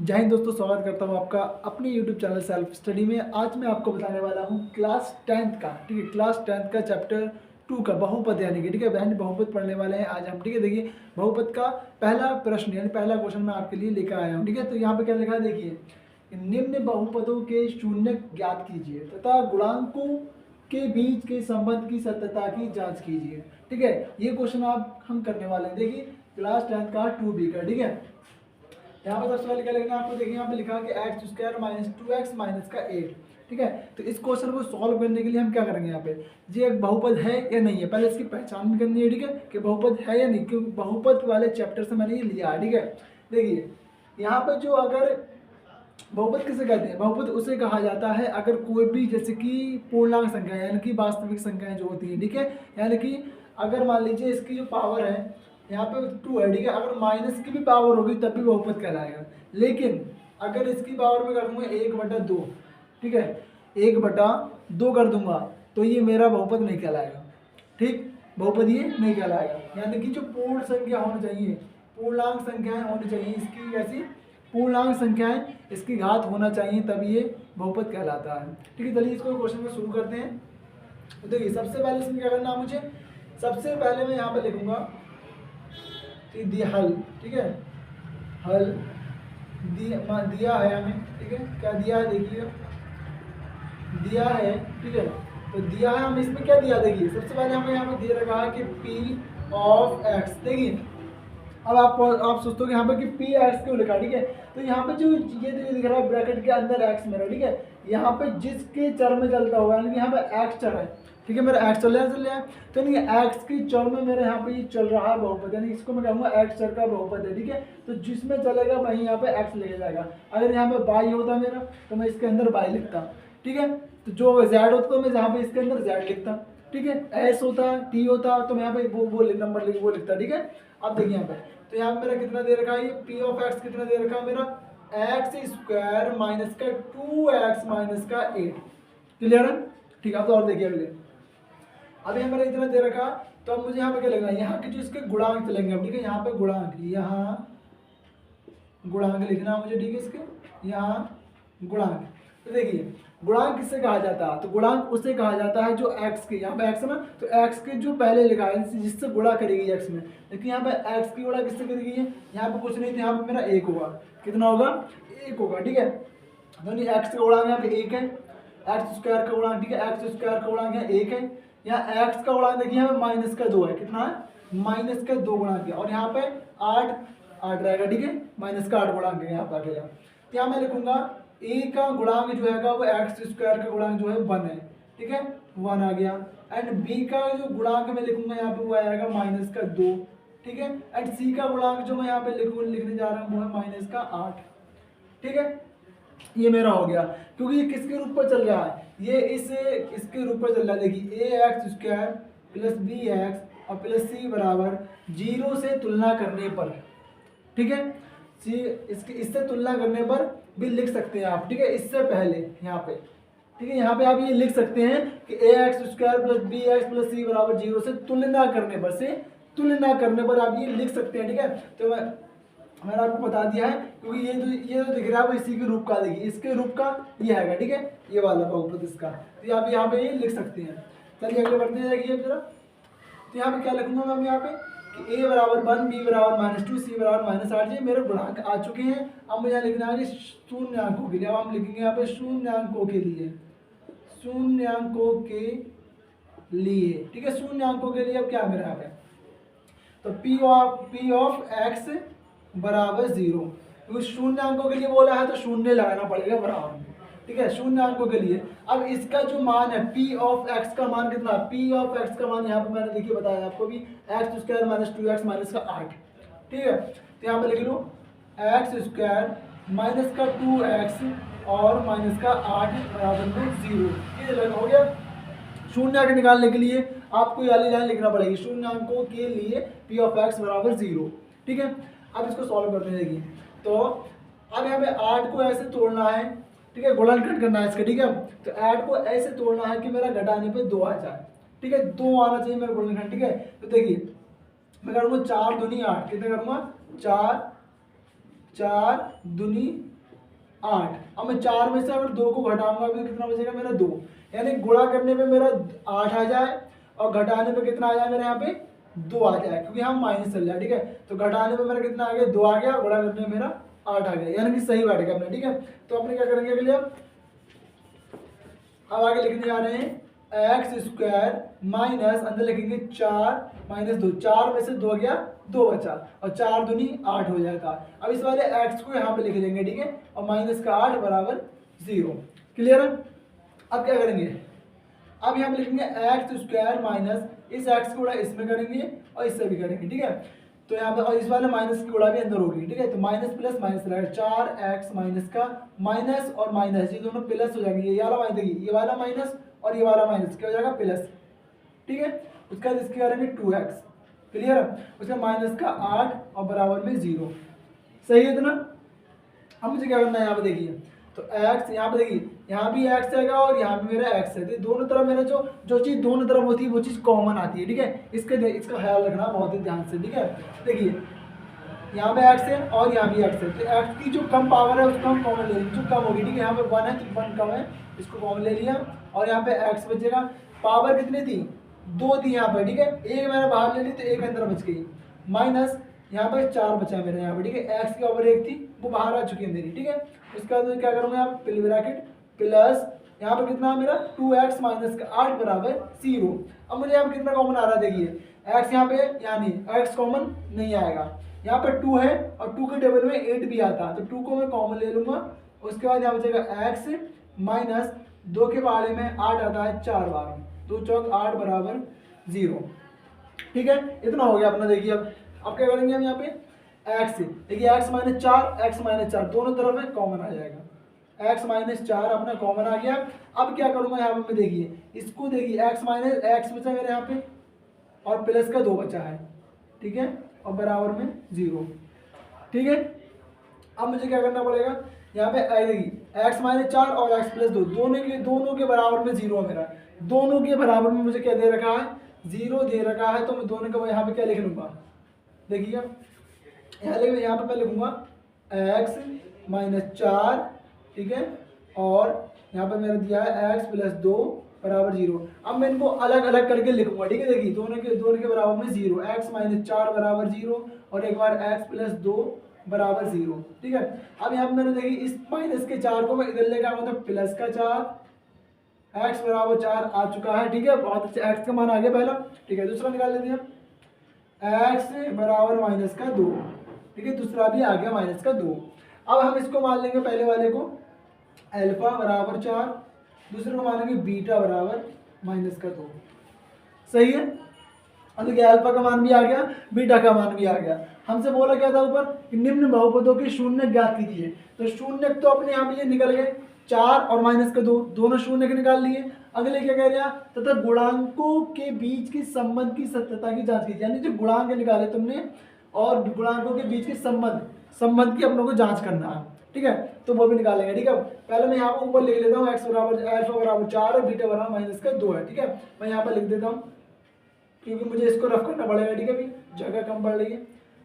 जय हिंद दोस्तों, स्वागत करता हूँ आपका अपने YouTube चैनल सेल्फ स्टडी में। आज मैं आपको बताने वाला हूँ क्लास 10th का, ठीक है, क्लास 10th का चैप्टर 2 का बहुपद यानी कि, ठीक है बहन, बहुपद पढ़ने वाले हैं आज हम। ठीक है, देखिए बहुपद का पहला प्रश्न यानी पहला क्वेश्चन मैं आपके लिए लेकर आया हूँ। ठीक है, तो यहाँ पे क्या लिखा है, देखिए, निम्न बहुपदों के शून्य ज्ञात कीजिए तथा गुणांकों के बीच के संबंध की सत्यता की जांच कीजिए। ठीक है, ये क्वेश्चन आप हम करने वाले हैं। देखिए क्लास 10th का 2B का, ठीक है। यहाँ पर सबसे पहले क्या लिखना है आपको, देखिए यहाँ पे लिखा है कि x square minus 2x minus का 8। ठीक है, तो इस क्वेश्चन को सॉल्व करने के लिए हम क्या करेंगे, यहाँ पे ये एक बहुपद है या नहीं है, पहले इसकी पहचान भी करनी है। ठीक है, कि बहुपद है या नहीं, क्योंकि बहुपद वाले चैप्टर से मैंने ये लिया है। ठीक है, देखिए यहाँ पे जो अगर बहुपद किसे कहते हैं, बहुपद उसे कहा जाता है अगर कोई भी, जैसे कि पूर्णांक संख्या यानी कि वास्तविक संख्याएं जो होती हैं, ठीक है, यानी कि अगर मान लीजिए इसकी जो पावर है यहाँ पे 2 है, ठीक है, अगर माइनस की भी पावर होगी तब भी बहुपद कहलाएगा। लेकिन अगर इसकी पावर में कर दूंगा 1/2, ठीक है, 1/2 कर दूंगा तो ये मेरा बहुपद नहीं कहलाएगा। ठीक, बहुपद ये नहीं कहलाएगा, यानी कि जो पूर्ण संख्या होनी चाहिए, पूर्णांक संख्याएं होनी चाहिए, इसकी कैसी पूर्णांक संख्याएं, इसकी घात होना चाहिए, तभी ये बहुपद कहलाता है। ठीक है, चलिए इसको क्वेश्चन में शुरू करते हैं। तो देखिए सबसे पहले इसमें क्या करना है मुझे, सबसे पहले मैं यहाँ पे लिखूंगा कि दिया हल, ठीक है, हल दिया है हमें, ठीक है, क्या दिया है, देखिए दिया है, ठीक है, तो दिया है हमें, इसमें क्या दिया, देखिए सबसे पहले हमें यहाँ पे दे रखा है कि p ऑफ x। देखिए अब आप सोचते हो कि यहाँ पे कि पी एक्स क्यों लिखा, ठीक है, तो यहाँ पे जो ये दिख रहा है ब्रैकेट के अंदर एक्स मेरा, ठीक है, यहाँ पे जिसके चर में चलता होगा, यानी कि यहाँ पे एक्स चर है, ठीक है, मेरा एक्स चल रहा है, तो यानी एक्स की चर में मेरे यहाँ पे ये चल रहा है बहुपद, यानी इसको मैं कहूँगा एक्स चर का बहुपद है। ठीक है, तो जिसमें चलेगा वहीं यहाँ पे एक्स लेके जाएगा। अगर यहाँ पे वाई होता मेरा तो मैं इसके अंदर वाई लिखता, ठीक है, तो जो जेड होता तो मैं यहाँ पे इसके अंदर जेड लिखता, ठीक है, एस होता टी होता तो मैं यहाँ पे वो नंबर वो लिखता। ठीक है, अब देखिए यहाँ पे, तो यहाँ पे मेरा कितना दे रखा है, ये पी ऑफ एक्स कितना दे रखा है मेरा, एक्स स्क्वायर माइनस का 2x माइनस का 8। क्लियर है, ठीक है। अब तो और देखिए अगले, अभी हमारा इतना दे रखा, तो अब मुझे यहाँ पे क्या लगना है, यहाँ के जो इसके गुणांक चलेंगे अब, ठीक है, यहाँ पे गुणांक, यहाँ गुणांक लिखना है मुझे, ठीक है, इसके यहाँ गुणांक। तो देखिए गुणांक किससे कहा जाता है, तो गुणांक उसे कहा जाता है जो x के, यहाँ पे x है ना, तो x के जो पहले लिखा है जिससे गुणा करेगी x में, लेकिन यहाँ पे x की गुणा किससे करेगी है, यहाँ पे कुछ नहीं, तो यहाँ पे मेरा 1 होगा, कितना होगा, 1 होगा। ठीक है, तो x का गुणांक यहाँ पे 1 है, एक्स स्क्वायर का गुणांक, ठीक है, एक्स स्क्वायर का गुणांक यहाँ 1 है, यहाँ x का गुणांक देखिए यहाँ पे माइनस का 2 है, कितना है, माइनस का 2 गुणांक है, और यहाँ पे 8 रहेगा, ठीक है, माइनस का 8 गुणांक है यहाँ पे अकेला। तो यहाँ मैं लिखूंगा a का गुणांक जो है वो एक्स स्क्वायर का गुणांक जो है 1 है, ठीक है, 1 आ गया, एंड b का जो गुणांक मैं लिखूंगा यहाँ पे वो आएगा माइनस का 2, ठीक है, एंड c का गुणांक जो मैं यहाँ पे लिखने जा रहा हूँ वो है माइनस का 8। ठीक है, ये मेरा हो गया, क्योंकि ये किसके रूप पर चल रहा है, ये इसके रूप पर चल रहा है। देखिए A X square plus B X और प्लस सी बराबर 0 से तुलना करने पर, ठीक है, सी इससे तुलना करने पर भी लिख सकते हैं आप, ठीक है, इससे पहले यहाँ पे, ठीक है, यहाँ पे आप ये लिख सकते हैं कि A X square plus B X plus C बराबर 0 से तुलना करने पर आप ये लिख सकते हैं। ठीक है, तो मैंने आपको बता दिया है, क्योंकि ये जो दिख रहा है वो इसी के रूप का, देखिए इसके रूप का ये है, ठीक है, ये वाला बहुपद इसका, तो आप यहाँ पे ये लिख सकते हैं। चलिए आगे बढ़ते जाइए जरा, तो यहाँ पे क्या लिखूंगा मैं यहाँ पे कि a बराबर 1, b बराबर -2, c बराबर -8, ये मेरे गुणांक आ चुके हैं। अब मुझे लिखना है कि शून्यांकों के लिए, अब हम लिखेंगे यहाँ पे शून्यांकों के लिए, ठीक है, शून्यांकों के लिए अब क्या मेरा यहाँ पे, तो p ऑफ x बराबर 0, क्योंकि शून्यांकों के लिए बोला है तो शून्य लगाना पड़ेगा बराबर में, ठीक है, शून्यांकों के लिए। अब इसका जो मान है p ऑफ x का मान कितना, p ऑफ x का मान यहाँ पे मैंने देखिए बताया आपको भी, x square minus 2x minus का 8, ठीक है, तो यहाँ पे लिख लो एक्स स्क्वायर माइनस का 2x और माइनस का 8 बराबर में 0, ये हो गया। शून्य निकालने के लिए आपको ये वाली लाइन लिखना पड़ेगी, शून्यांकों के लिए p ऑफ x बराबर 0, ठीक है। अब इसको सॉल्व करते हैं, देखिए, तो अब यहाँ पे 8 को ऐसे तोड़ना है, ठीक है, गुणनखंड करना है इसका, ठीक है, तो 8 को ऐसे तोड़ना है कि मेरा घटाने पे 2 आ जाए, ठीक है, 2 आना चाहिए मेरा गुणनखंड। ठीक है, तो देखिए मैं करूँगा 4 दूनी 8, कितने करूँगा, 4 4 दूनी 8। अब मैं 4 में से अगर 2 को घटाऊंगा तो कितना बचेगा मेरा 2, यानी गुणा करने पे मेरा 8 आ जाए और घटाने पे कितना आ जाए मेरे यहाँ पे 2 आ जाए, क्योंकि हम माइनस चल जाए। ठीक है, तो घटाने पे मेरा कितना आ गया 2 आ गया, गुणा करने में मेरा 8 आ गया, यानी कि सही बैठ गया अपने। ठीक है, तो अपने क्या करेंगे अगले, अब आगे लिखने जा रहे हैं एक्स स्क्वायर माइनस अंदर लिखेंगे 4 माइनस 2, 4 में से 2 गया 2 बचा और 4 दूनी 8 हो जाएगा। अब इस वाले एक्स को यहाँ पे लिख देंगे। ठीक है, और माइनस का 8 बराबर 0। क्लियर है? अब क्या करेंगे, अब यहाँ पे लिखेंगे एक्स स्क्वायर माइनस इस एक्स को गुणा इसमें करेंगे और इससे भी करेंगे। ठीक है, तो यहाँ पे और इस वाले माइनस की गुणा भी अंदर होगी। ठीक है, तो माइनस प्लस माइनस रहेगा, 4x माइनस का माइनस और माइनस ये दोनों प्लस हो जाएंगे, ये वाला माइनस देखिए, ये वाला माइनस और ये वाला माइनस क्या हो जाएगा प्लस। ठीक है, उसके बाद इसके करेंगे 2x। क्लियर है? उसका माइनस का 8 और बराबर में 0। सही है इतना? अब मुझे क्या करना है, यहाँ पे देखिए, तो x यहाँ पे देखिए, यहाँ भी x रहेगा और यहाँ पे मेरा x है, तो दोनों तरफ मेरा जो चीज़ दोनों तरफ होती है वो चीज़ कॉमन आती है। ठीक है, इसका ख्याल रखना बहुत ही ध्यान से। ठीक है, देखिए यहाँ पे x है और यहाँ भी x है, तो x की जो कम पावर है उसको हम कॉमन ले लेंगे, जो कम होगी। ठीक है, यहाँ पे 1 है तो 1 कम है, इसको कॉमन ले लिया और यहाँ पे x बचेगा। पावर कितनी थी, 2 थी यहाँ पे। ठीक है, एक मैंने बाहर ले ली तो एक अंदर बच गई, माइनस यहाँ पर 4 बचा है मेरे यहाँ पे। ठीक है, x की पावर 1 थी वो बाहर आ चुकी है मेरी। ठीक है, उसके बाद मैं क्या करूँगा, यहाँ पे ब्रैकेट प्लस यहाँ पे कितना मेरा 2x माइनस का 8 बराबर 0। अब मुझे यहाँ पे कितना कॉमन आ रहा है, देखिए x यहाँ पे यानी x कॉमन नहीं आएगा, यहाँ पे 2 है और 2 के टेबल में 8 भी आता है, तो 2 को मैं कॉमन ले लूँगा। उसके बाद यहाँ बचेगा x माइनस 2 के बारे में 8 आता है 4 बार, 2 चौक 8 बराबर 0। ठीक है, इतना हो गया अपना। देखिए अब क्या करेंगे हम यहाँ पे x से, देखिए x माइनस 4 दोनों तरफ में कॉमन आ जाएगा, x माइनस 4 अपना कॉमन आ गया। अब क्या करूँगा यहाँ पे, देखिए इसको देखिए x माइनस x बचा मेरे यहाँ पे और प्लस का 2 बचा है। ठीक है, और बराबर में 0। ठीक है, अब मुझे क्या करना पड़ेगा, यहाँ पे देखिए x माइनस 4 और x प्लस 2 दोनों के बराबर में 0 है मेरा, दोनों के बराबर में मुझे क्या दे रखा है 0 दे रखा है, तो मैं दोनों का यहाँ पे क्या लिख लूँगा, देखिए यहाँ पे मैं लिखूँगा x माइनस 4। ठीक है, और यहाँ पर मेरा दिया है x प्लस 2 बराबर 0। अब मैं इनको अलग अलग करके लिखूंगा। ठीक है, देखिए दोनों के बराबर में 0, x माइनस 4 बराबर 0 और एक बार x प्लस 2 बराबर 0। ठीक है, अब यहाँ पर मैंने देखिए इस माइनस के 4 को मैं इधर लेकर आऊँगा तो प्लस का 4, x बराबर 4 आ चुका है। ठीक है, बहुत अच्छा, x का मान आ गया पहला। ठीक है, दूसरा निकाल लेते हैं, x बराबर माइनस का 2। ठीक है, दूसरा भी आ गया माइनस का 2। अब हम इसको मान लेंगे पहले वाले को अल्फा बराबर 4, दूसरे को मानेंगे बीटा बराबर माइनस का 2। सही है, अब देखिए अल्फा का मान भी आ गया, बीटा का मान भी आ गया। हमसे बोला क्या था ऊपर कि निम्न बहुपदों के शून्य ज्ञात कीजिए, तो शून्य तो अपने यहाँ पे ये निकल गए, 4 और माइनस का 2 दोनों शून्य के निकाल लिए। अगले क्या कह रहे हैं, तथा गुणांकों के बीच के संबंध की सत्यता की जांच कीजिए, यानी जो गुणांक निकाले तुमने और गुणांकों के बीच के संबंध की अपनों को जांच करना है। ठीक है, तो वो भी निकालेंगे। ठीक है, पहले मैं यहाँ पर ऊपर लिख लेता हूँ x बराबर अल्फा बराबर 4 और बीटा बराबर माइनस का 2 है। ठीक है, मैं यहाँ पर लिख देता हूँ क्योंकि मुझे इसको रफ करना पड़ेगा। ठीक है, अभी जगह कम पड़ रही है,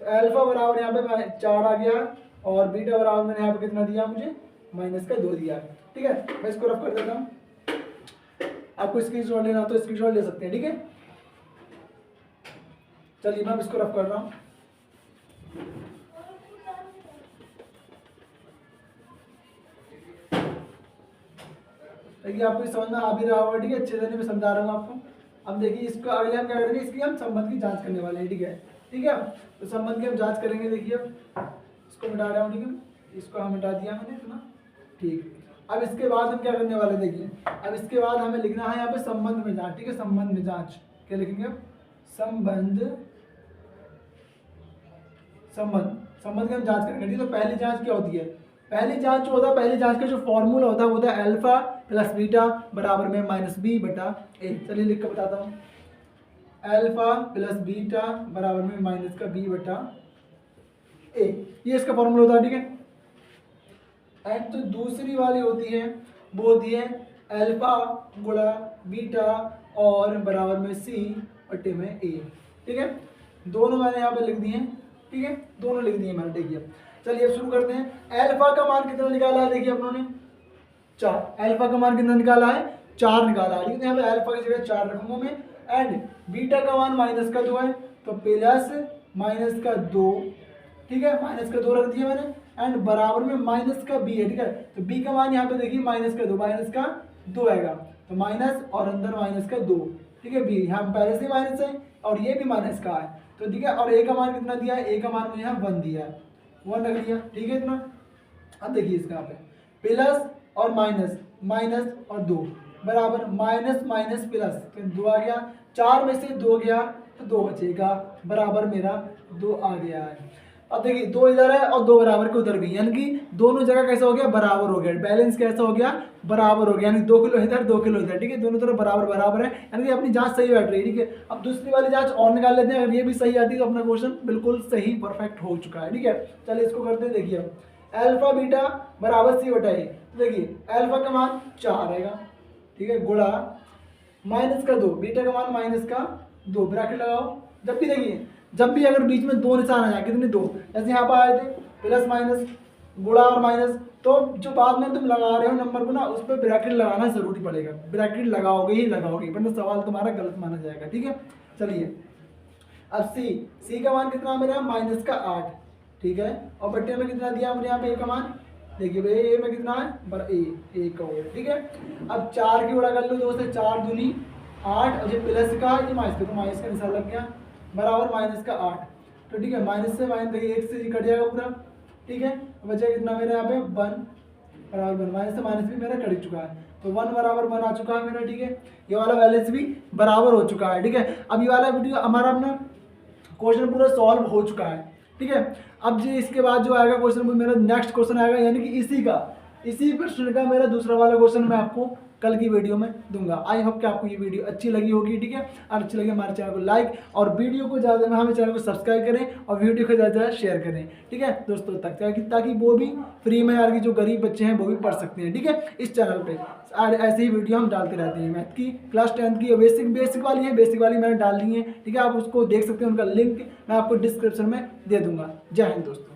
तो अल्फा बराबर यहाँ पे 4 आ गया और बीटा बराबर मैंने यहाँ पे कितना दिया, मुझे माइनस का 2 दिया। ठीक है, मैं इसको रफ कर देता हूँ, आपको स्क्रीनशॉट लेना तो स्क्रीनशॉट ले सकते हैं। ठीक है, चलिए मैं इसको रफ कर रहा हूँ। देखिए आपको समझ में आ भी रहा होगा। ठीक है, अच्छे से मैं समझा रहा हूँ आपको। अब देखिए इसको अगले हम क्या करेंगे, इसकी हम संबंध की जांच करने वाले हैं। ठीक है, तो संबंध की हम जांच करेंगे। देखिए अब इसको मिटा रहा हूँ। ठीक है, इसको हम मिटा दिया मैंने इतना। ठीक, अब इसके बाद हम क्या करने वाले, देखिए अब इसके बाद हमें लिखना है यहाँ पे संबंध में जांच। ठीक है, संबंध में जांच क्या लिखेंगे, संबंध की हम जांच करेंगे। ठीक है, तो पहली जांच क्या होती है, पहली जांच जो होता है, पहली जांच का जो फॉर्मूला होता है वो होता है अल्फा प्लस बीटा बराबर में माइनस बी बटा ए। चलिए लिख कर बताता हूँ, अल्फा प्लस बीटा बराबर में माइनस का बी बटा ए, ये इसका फॉर्मूला होता है। ठीक है, एंड तो दूसरी वाली होती है वो होती है अल्फा गुणा बीटा और बराबर में सी बटे में ए। ठीक है, दोनों मैंने यहाँ पे लिख दिए हैं। ठीक है, दोनों लिख दिए मैंने। देखिए चलिए अब शुरू करते हैं। अल्फा का मान कितना निकाला है, देखिए अपनों ने 4। अल्फा का मान कितना निकाला है, 4 निकाला है। ठीक है, यहाँ पे अल्फा की जगह 4 रखूंगा मैं। एंड बीटा का मान -2 है, तो प्लस -2, ठीक है, -2 रख दिया मैंने। एंड बराबर में -b है, ठीक है, तो b का मान यहाँ पे देखिए -2 आएगा, तो माइनस और अंदर -2, ठीक है, b यहाँ पहले से माइनस है और ये भी माइनस का है, तो ठीक है। और a का मान कितना दिया है, a का मान मुझे यहाँ 1 दिया है, 1 रख दिया, ठीक है इतना। अब देखिए इसका यहाँ पे प्लस और माइनस, माइनस और 2 बराबर माइनस माइनस प्लस, तो 2 आ गया, 4 में से 2 गया तो 2 बचेगा, बराबर मेरा 2 आ गया है। अब देखिए 2 इधर है और 2 बराबर के उधर भी, यानी कि दोनों जगह कैसा हो गया, बराबर हो गया, बैलेंस कैसा हो गया, बराबर हो गया, यानी 2 किलो इधर 2 किलो इधर, ठीक है, दोनों तरफ बराबर बराबर है, यानी कि अपनी जांच सही बैठ रही है। ठीक है, अब दूसरी वाली जांच और निकाल लेते हैं, अगर ये भी सही आती है तो अपना क्वेश्चन बिल्कुल सही परफेक्ट हो चुका है। ठीक है, चलिए इसको करते हैं। देखिए अल्फा बीटा बराबर c/a, देखिए अल्फा का मान 4 आएगा, ठीक है, गुणा -2, बीटा का मान -2, ब्रैकेट लगाओ। जब भी देखिए, जब भी अगर बीच में 2 निशान आ जाए, कितने 2, जैसे यहाँ पर आए थे प्लस माइनस, गुणा और माइनस, तो जो बाद में तुम लगा रहे हो नंबर को ना, उस पर ब्रैकेट लगाना जरूरी पड़ेगा, ब्रैकेट लगाओगे ही लगाओगे, वरना सवाल तुम्हारा गलत माना जाएगा। ठीक है, चलिए अब c का मान कितना मेरा -8, ठीक है, और बट्टे में कितना दिया मुझे यहाँ पे a का मान, देखिए भाई ए में कितना है, a का हो गया। ठीक है, अब 4 की गुणा कर लो, 2 से 4 दूनी 8, और ये प्लस का ये माइनस का, तो माइनस का निशान लग गया, बराबर -8, तो ठीक है, माइनस से माइनस, देखिए 1 से कट जाएगा पूरा, ठीक है, बचा कितना मेरे यहाँ पे 1 बराबर 1, माइनस से माइनस भी मेरा कट चुका है, तो 1 बराबर 1 आ चुका है मेरा। ठीक है, ये वाला बैलेंस भी बराबर हो चुका है। ठीक है, अब ये वाला वीडियो हमारा अपना क्वेश्चन पूरा सॉल्व हो चुका है। ठीक है, अब जी इसके बाद जो आएगा क्वेश्चन, मेरा नेक्स्ट क्वेश्चन आएगा, यानी कि इसी प्रश्न का मेरा दूसरा वाला क्वेश्चन मैं आपको कल की वीडियो में दूंगा। आई होप कि आपको ये वीडियो अच्छी लगी होगी। ठीक है, और अच्छी लगी हमारे चैनल को लाइक और वीडियो को ज़्यादा में हमें चैनल को सब्सक्राइब करें और वीडियो को ज़्यादा शेयर करें। ठीक है दोस्तों तक, ताकि वो भी फ्री में, यार की जो गरीब बच्चे हैं वो भी पढ़ सकते हैं। ठीक है, इस चैनल पे ऐसे ही वीडियो हम डालते रहते हैं। मैथ की क्लास 10 की बेसिक वाली है, बेसिक वाली मैंने डाल दी है। ठीक है, आप उसको देख सकते हैं, उनका लिंक मैं आपको डिस्क्रिप्शन में दे दूंगा। जय हिंद दोस्तों।